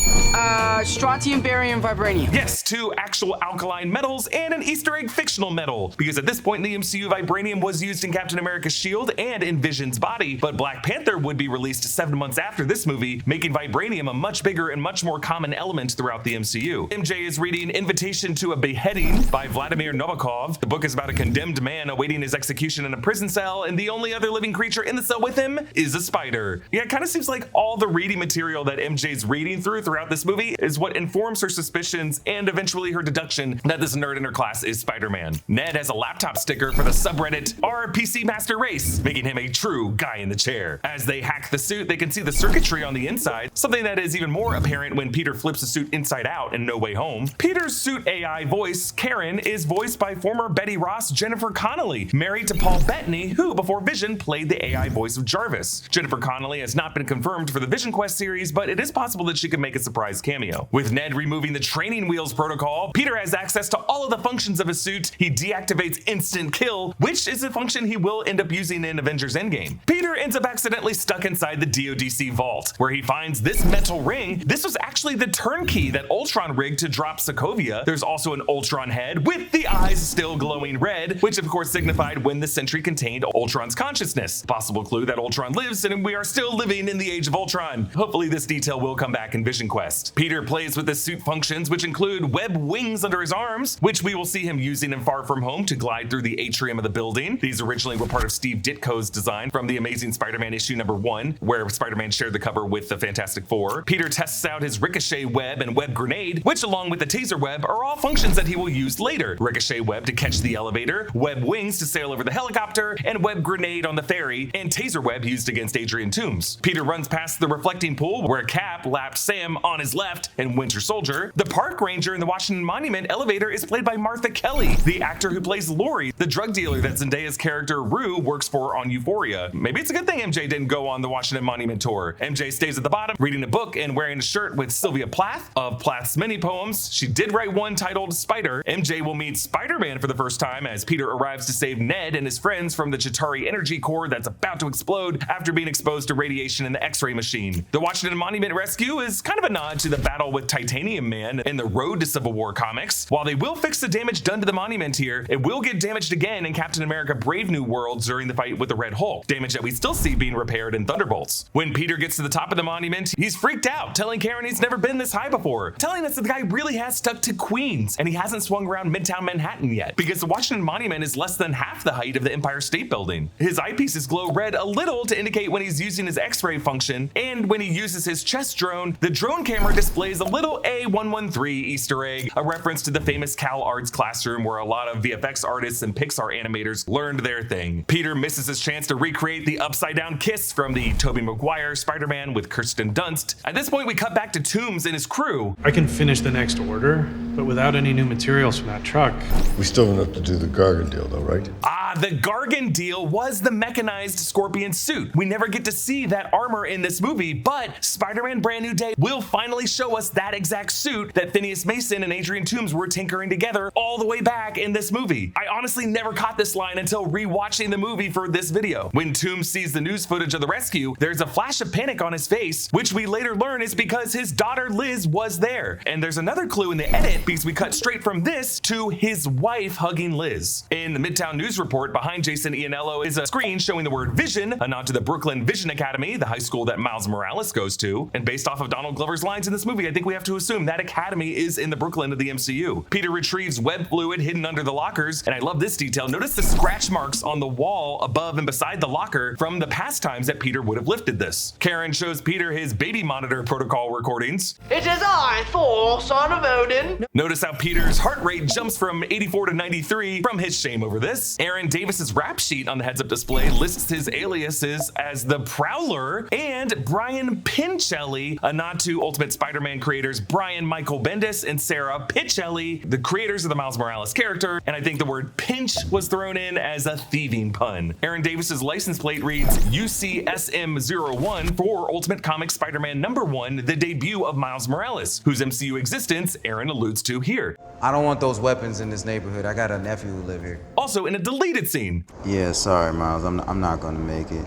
Strontium, barium, vibranium. Yes, 2 actual alkaline metals and an Easter egg fictional metal. Because at this point in the MCU, vibranium was used in Captain America's shield and in Vision's body, but Black Panther would be released 7 months after this movie, making vibranium a much bigger and much more common element throughout the MCU. MJ is reading Invitation to a Beheading by Vladimir Nabokov. The book is about a condemned man awaiting his execution in a prison cell, and the only other living creature in the cell with him is a the spider. Yeah, it kind of seems like all the reading material that MJ's reading throughout this movie is what informs her suspicions and eventually her deduction that this nerd in her class is Spider-Man. Ned has a laptop sticker for the subreddit RPC Master Race, making him a true guy in the chair. As they hack the suit, they can see the circuitry on the inside, something that is even more apparent when Peter flips the suit inside out in No Way Home. Peter's suit AI voice, Karen, is voiced by former Betty Ross Jennifer Connelly, married to Paul Bettany, who before Vision played the AI voice of Jarvis. Jennifer Connelly has not been confirmed for the Vision Quest series, but it is possible that she could make a surprise cameo. With Ned removing the training wheels protocol, Peter has access to all of the functions of his suit. He deactivates instant kill, which is a function he will end up using in Avengers Endgame. Peter ends up accidentally stuck inside the DODC vault, where he finds this metal ring. This was actually the turnkey that Ultron rigged to drop Sokovia. There's also an Ultron head with the eyes still glowing red, which of course signified when the Sentry contained Ultron's consciousness. Possible clue that Ultron lives and we are still living in the Age of Ultron. Hopefully this detail will come back in Vision Quest. Peter plays with his suit functions, which include web wings under his arms, which we will see him using in Far From Home to glide through the atrium of the building. These originally were part of Steve Ditko's design from the Amazing Spider-Man issue #1, where Spider-Man shared the cover with the Fantastic Four. Peter tests out his ricochet web and web grenade, which along with the taser web are all functions that he will use later. Ricochet web to catch the elevator, web wings to sail over the helicopter, and web grenade on the ferry, and taser web used against Adrian Toomes. Peter runs past the reflecting pool where Cap lapped Sam on his left in Winter Soldier. The park ranger in the Washington Monument elevator is played by Martha Kelly, the actor who plays Lori, the drug dealer that Zendaya's character Rue works for on Euphoria. Maybe it's a good thing MJ didn't go on the Washington Monument tour. MJ stays at the bottom, reading a book and wearing a shirt with Sylvia Plath of Plath's mini poems. She did write one titled Spider. MJ will meet Spider-Man for the first time as Peter arrives to save Ned and his friends from the Chitauri energy core that's about to explode after being exposed to radiation in the X-ray machine. The Washington Monument rescue is kind of a nod to the battle with Titanium Man in the Road to Civil War comics. While they will fix the damage done to the monument here, it will get damaged again in Captain America Brave New World during the fight with the Red Hulk, damage that we still see being repaired in Thunderbolts. When Peter gets to the top of the monument, he's freaked out, telling Karen he's never been this high before, telling us that the guy really has stuck to Queens and he hasn't swung around Midtown Manhattan yet, because the Washington Monument is less than half the height of the Empire State Building. His eyepieces glow red a little to indicate when he's using his X-ray function, and when he uses his chest drone, the drone camera displays a little A113 Easter egg, a reference to the famous Cal Arts classroom where a lot of VFX artists and Pixar animators learned their thing. Peter misses his chance to recreate the upside down kiss from the Tobey Maguire Spider-Man with Kirsten Dunst. At this point, we cut back to Toomes and his crew. I can finish the next order, but without any new materials from that truck. We still have to do the Gargan deal though, right? The Gargan deal was the mechanized Scorpion suit. We never get to see that armor in this movie, but Spider-Man Brand New Day will finally show us that exact suit that Phineas Mason and Adrian Toomes were tinkering together all the way back in this movie. I honestly never caught this line until rewatching the movie for this video. When Toomes sees the news footage of the rescue, there's a flash of panic on his face, which we later learn is because his daughter Liz was there. And there's another clue in the edit because we cut straight from this to his wife hugging Liz. In the Midtown News Report, behind Jason Iannello is a screen showing the word Vision, a nod to the Brooklyn Vision Academy, the high school that Miles Morales goes to. And based off of Donald Glover's lines in this movie, I think we have to assume that academy is in the Brooklyn of the MCU. Peter retrieves web fluid hidden under the lockers, and I love this detail. Notice the scratch marks on the wall above and beside the locker from the past times that Peter would have lifted this. Karen shows Peter his baby monitor protocol recordings. It is I, Thor, son of Odin. Notice how Peter's heart rate jumps from 84 to 93 from his shame over this. Aaron Davis's rap sheet on the heads-up display lists his aliases as the Prowler and Brian Pincelli, a nod to Ultimate Spider-Man creators Brian Michael Bendis and Sarah Pichelli, the creators of the Miles Morales character, and I think the word pinch was thrown in as a thieving pun. Aaron Davis's license plate reads UCSM01 for Ultimate Comics Spider-Man #1, the debut of Miles Morales, whose MCU existence Aaron alludes to here. I don't want those weapons in this neighborhood. I got a nephew who live here. Also in a deleted scene. Yeah, sorry, Miles. I'm not gonna make it.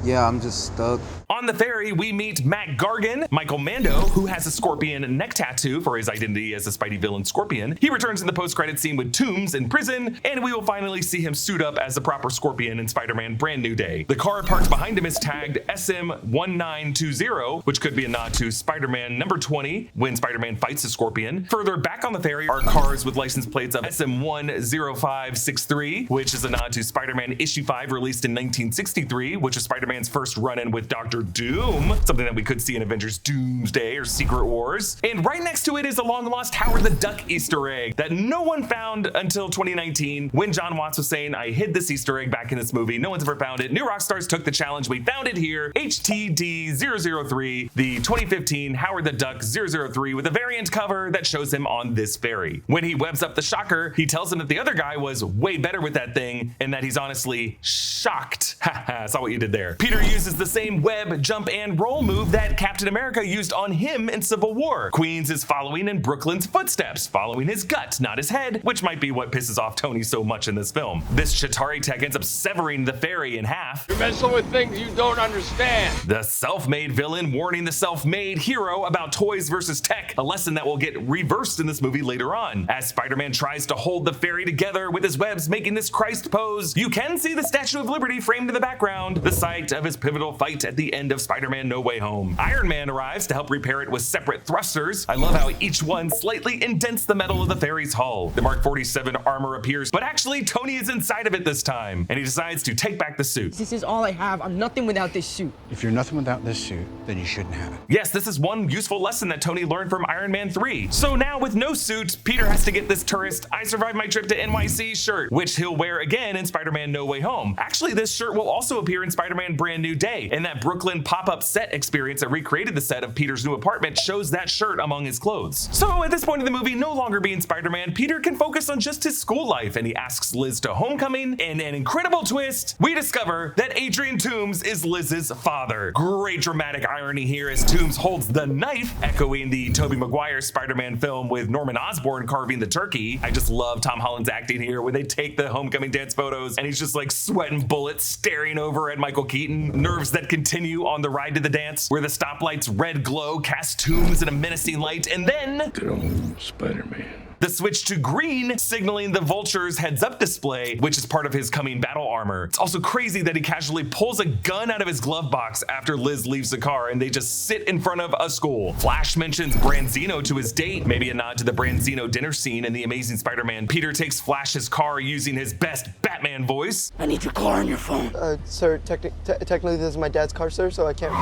Yeah, I'm just stuck. On the ferry, we meet Matt Gargan, Michael Mando, who has a scorpion neck tattoo for his identity as a Spidey villain Scorpion. He returns in the post-credit scene with Toomes in prison, and we will finally see him suit up as the proper Scorpion in Spider-Man Brand New Day. The car parked behind him is tagged SM1920, which could be a nod to Spider-Man #20 when Spider-Man fights the Scorpion. Further back on the ferry are cars with license plates of SM10563, which is a nod to Spider-Man issue 5 released in 1963, which is Spider-Man Spider-Man's first run-in with Dr. Doom, something that we could see in Avengers Doomsday or Secret Wars. And right next to it is a long-lost Howard the Duck Easter egg that no one found until 2019 when John Watts was saying, I hid this Easter egg back in this movie. No one's ever found it. New Rockstars took the challenge. We found it here. HTD003, the 2015 Howard the Duck 003 with a variant cover that shows him on this ferry. When he webs up the Shocker, he tells him that the other guy was way better with that thing and that he's honestly shocked. Haha, saw what you did there. Peter uses the same web, jump, and roll move that Captain America used on him in Civil War. Queens is following in Brooklyn's footsteps, following his gut, not his head, which might be what pisses off Tony so much in this film. This Chitauri tech ends up severing the ferry in half. You're messing with things you don't understand. The self-made villain warning the self-made hero about toys versus tech, a lesson that will get reversed in this movie later on. As Spider-Man tries to hold the ferry together with his webs making this Christ pose, you can see the Statue of Liberty framed in the background, the site of his pivotal fight at the end of Spider-Man No Way Home. Iron Man arrives to help repair it with separate thrusters. I love how each one slightly indents the metal of the ferry's hull. The Mark 47 armor appears, but actually Tony is inside of it this time, and he decides to take back the suit. This is all I have. I'm nothing without this suit. If you're nothing without this suit, then you shouldn't have it. Yes, this is one useful lesson that Tony learned from Iron Man 3. So now with no suit, Peter has to get this tourist I survived my trip to NYC shirt, which he'll wear again in Spider-Man No Way Home. Actually, this shirt will also appear in Spider-Man Brand New Day, and that Brooklyn pop-up set experience that recreated the set of Peter's new apartment shows that shirt among his clothes. So at this point in the movie, no longer being Spider-Man, Peter can focus on just his school life, and he asks Liz to homecoming. In an incredible twist, we discover that Adrian Toomes is Liz's father. Great dramatic irony here as Toomes holds the knife, echoing the Tobey Maguire Spider-Man film with Norman Osborn carving the turkey. I just love Tom Holland's acting here when they take the homecoming dance photos and he's just like sweating bullets staring over at Michael Keaton. Nerves that continue on the ride to the dance where the stoplight's red glow casts Toomes in a menacing light, and then Good old Spider-Man. the switch to green, signaling the Vulture's heads-up display, which is part of his coming battle armor. It's also crazy that he casually pulls a gun out of his glove box after Liz leaves the car and they just sit in front of a school. Flash mentions Branzino to his date, maybe a nod to the Branzino dinner scene in The Amazing Spider-Man. Peter takes Flash's car using his best Batman voice. I need your car on your phone. Sir, technically this is my dad's car, sir, so I can't...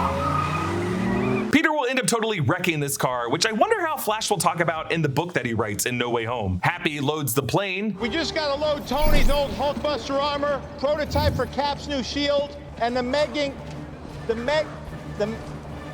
Peter will end up totally wrecking this car, which I wonder how Flash will talk about in the book that he writes in No Way Home. Happy loads the plane. We just gotta load Tony's old Hulkbuster armor, prototype for Cap's new shield, and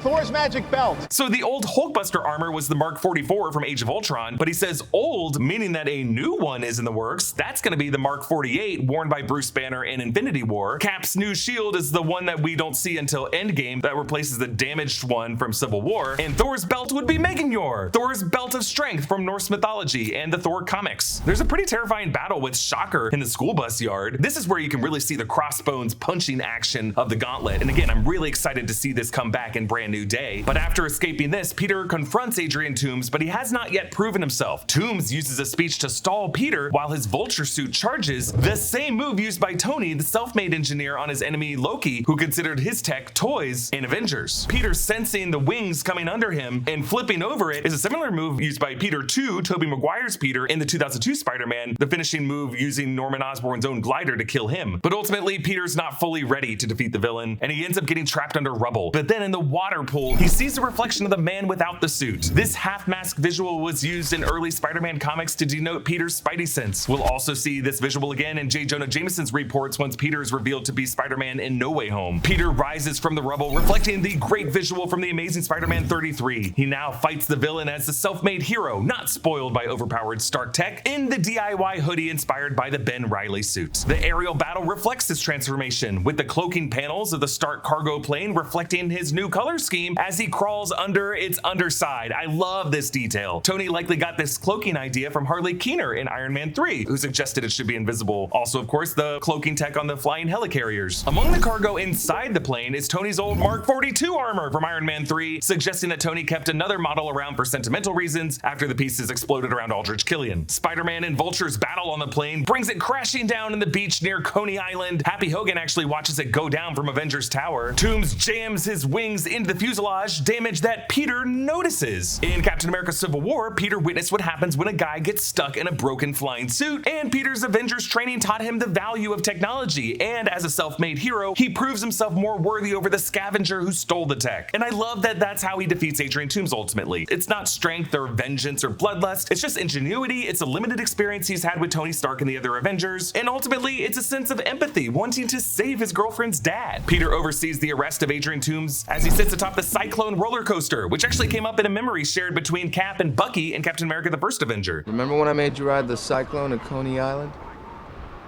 Thor's magic belt. So the old Hulkbuster armor was the Mark 44 from Age of Ultron, but he says old, meaning that a new one is in the works. That's going to be the Mark 48 worn by Bruce Banner in Infinity War. Cap's new shield is the one that we don't see until Endgame that replaces the damaged one from Civil War. And Thor's belt would be Meginyor, Thor's belt of strength from Norse mythology and the Thor comics. There's a pretty terrifying battle with Shocker in the school bus yard. This is where you can really see the crossbones punching action of the gauntlet. And again, I'm really excited to see this come back in Brand New Day. But after escaping this, Peter confronts Adrian Toomes, but he has not yet proven himself. Toomes uses a speech to stall Peter while his Vulture suit charges, the same move used by Tony, the self-made engineer, on his enemy Loki, who considered his tech toys in Avengers. Peter sensing the wings coming under him and flipping over it is a similar move used by Peter 2, Tobey Maguire's Peter, in the 2002 Spider-Man, the finishing move using Norman Osborn's own glider to kill him. But ultimately, Peter's not fully ready to defeat the villain, and he ends up getting trapped under rubble. But then in the water pool, he sees the reflection of the man without the suit. This half-mask visual was used in early Spider-Man comics to denote Peter's Spidey sense. We'll also see this visual again in J. Jonah Jameson's reports once Peter is revealed to be Spider-Man in No Way Home. Peter rises from the rubble, reflecting the great visual from The Amazing Spider-Man 33. He now fights the villain as the self-made hero, not spoiled by overpowered Stark tech, in the DIY hoodie inspired by the Ben Reilly suit. The aerial battle reflects this transformation, with the cloaking panels of the Stark cargo plane reflecting his new color scheme as he crawls under its underside. I love this detail. Tony likely got this cloaking idea from Harley Keener in Iron Man 3, who suggested it should be invisible. Also, of course, the cloaking tech on the flying helicarriers. Among the cargo inside the plane is Tony's old Mark 42 armor from Iron Man 3, suggesting that Tony kept another model around for sentimental reasons after the pieces exploded around Aldrich Killian. Spider-Man and Vulture's battle on the plane brings it crashing down in the beach near Coney Island. Happy Hogan actually watches it go down from Avengers Tower. Toomes jams his wings into the fuselage, damage that Peter notices. In Captain America Civil War, Peter witnessed what happens when a guy gets stuck in a broken flying suit, and Peter's Avengers training taught him the value of technology, and as a self-made hero, he proves himself more worthy over the Scavenger who stole the tech. And I love that that's how he defeats Adrian Toomes ultimately. It's not strength or vengeance or bloodlust, it's just ingenuity, it's a limited experience he's had with Tony Stark and the other Avengers, and ultimately it's a sense of empathy, wanting to save his girlfriend's dad. Peter oversees the arrest of Adrian Toomes as he sits atop the Cyclone roller coaster, which actually came up in a memory shared between Cap and Bucky in Captain America the First Avenger. Remember when I made you ride the Cyclone at Coney Island?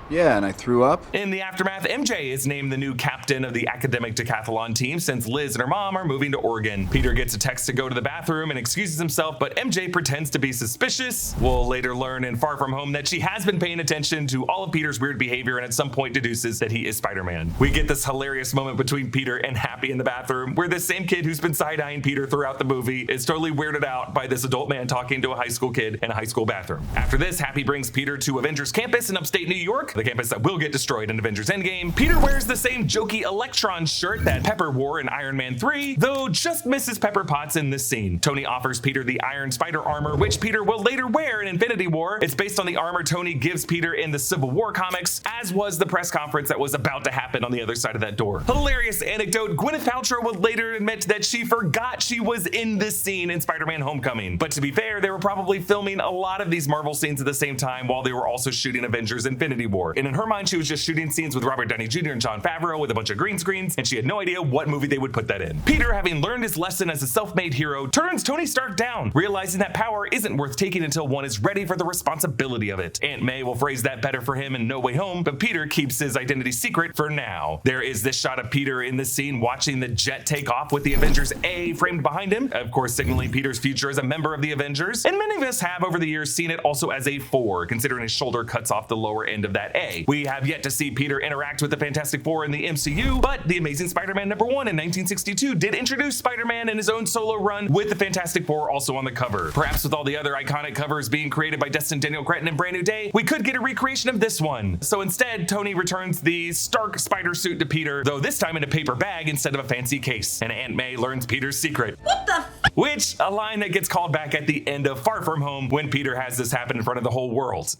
Yeah, and I threw up. In the aftermath, MJ is named the new captain of the academic decathlon team since Liz and her mom are moving to Oregon. Peter gets a text to go to the bathroom and excuses himself, but MJ pretends to be suspicious. We'll later learn in Far From Home that she has been paying attention to all of Peter's weird behavior and at some point deduces that he is Spider-Man. We get this hilarious moment between Peter and Happy in the bathroom where this same kid who's been side-eyeing Peter throughout the movie is totally weirded out by this adult man talking to a high school kid in a high school bathroom. After this, Happy brings Peter to Avengers campus in upstate New York, the campus that will get destroyed in Avengers Endgame. Peter wears the same jokey Electron shirt that Pepper wore in Iron Man 3, though just misses Pepper Potts in this scene. Tony offers Peter the Iron Spider armor, which Peter will later wear in Infinity War. It's based on the armor Tony gives Peter in the Civil War comics, as was the press conference that was about to happen on the other side of that door. Hilarious anecdote, Gwyneth Paltrow would later admit that she forgot she was in this scene in Spider-Man Homecoming. But to be fair, they were probably filming a lot of these Marvel scenes at the same time while they were also shooting Avengers Infinity War. And in her mind, she was just shooting scenes with Robert Downey Jr. and Jon Favreau with a bunch of green screens, and she had no idea what movie they would put that in. Peter, having learned his lesson as a self-made hero, turns Tony Stark down, realizing that power isn't worth taking until one is ready for the responsibility of it. Aunt May will phrase that better for him in No Way Home, but Peter keeps his identity secret for now. There is this shot of Peter in this scene watching the jet take off with the Avengers A framed behind him, of course signaling Peter's future as a member of the Avengers, and many of us have over the years seen it also as a 4, considering his shoulder cuts off the lower end of that A. We have yet to see Peter interact with the Fantastic Four in the MCU, but The Amazing Spider-Man #1 in 1962 did introduce Spider-Man in his own solo run with the Fantastic Four also on the cover. Perhaps with all the other iconic covers being created by Destin Daniel Cretton and Brand New Day, we could get a recreation of this one. So instead, Tony returns the Stark spider suit to Peter, though this time in a paper bag instead of a fancy case, and Aunt May learns Peter's secret. What the Which, a line that gets called back at the end of Far From Home when Peter has this happen in front of the whole world.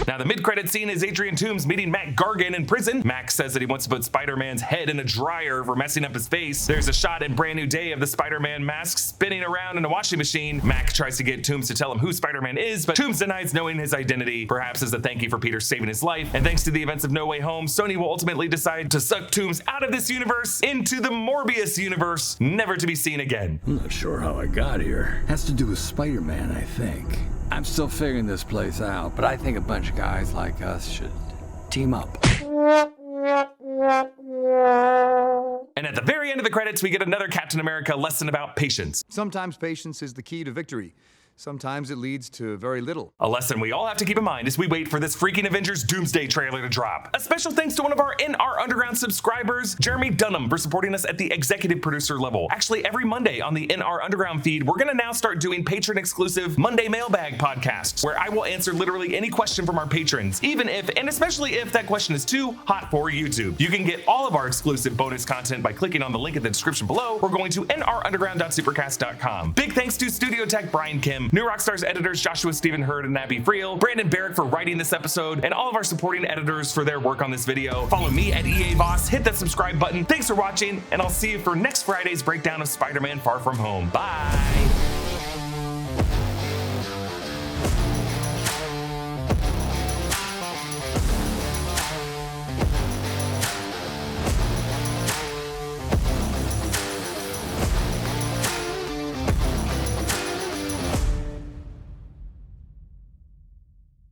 Now the mid-credit scene is Adrian Toomes meeting Mac Gargan in prison. Mac says that he wants to put Spider-Man's head in a dryer for messing up his face. There's a shot in Brand New Day of the Spider-Man mask spinning around in a washing machine. Mac tries to get Toomes to tell him who Spider-Man is, but Toomes denies knowing his identity, perhaps as a thank you for Peter saving his life. And thanks to the events of No Way Home, Sony will ultimately decide to suck Toomes out of this universe into the Morbius universe, never to be seen again. I'm not sure how I got here. Has to do with Spider-Man, I think. I'm still figuring this place out, but I think a bunch of guys like us should team up. And at the very end of the credits, we get another Captain America lesson about patience. Sometimes patience is the key to victory. Sometimes it leads to very little. A lesson we all have to keep in mind as we wait for this freaking Avengers Doomsday trailer to drop. A special thanks to one of our NR Underground subscribers, Jeremy Dunham, for supporting us at the executive producer level. Actually, every Monday on the NR Underground feed, we're gonna now start doing patron-exclusive Monday Mailbag podcasts, where I will answer literally any question from our patrons, even if, and especially if, that question is too hot for YouTube. You can get all of our exclusive bonus content by clicking on the link in the description below or going to nrunderground.supercast.com. Big thanks to Studio Tech Brian Kim, New Rockstars editors Joshua Stephen Hurd and Abby Friel, Brandon Barrick for writing this episode, and all of our supporting editors for their work on this video. Follow me at EA Voss, hit that subscribe button. Thanks for watching, and I'll see you for next Friday's breakdown of Spider-Man Far From Home. Bye!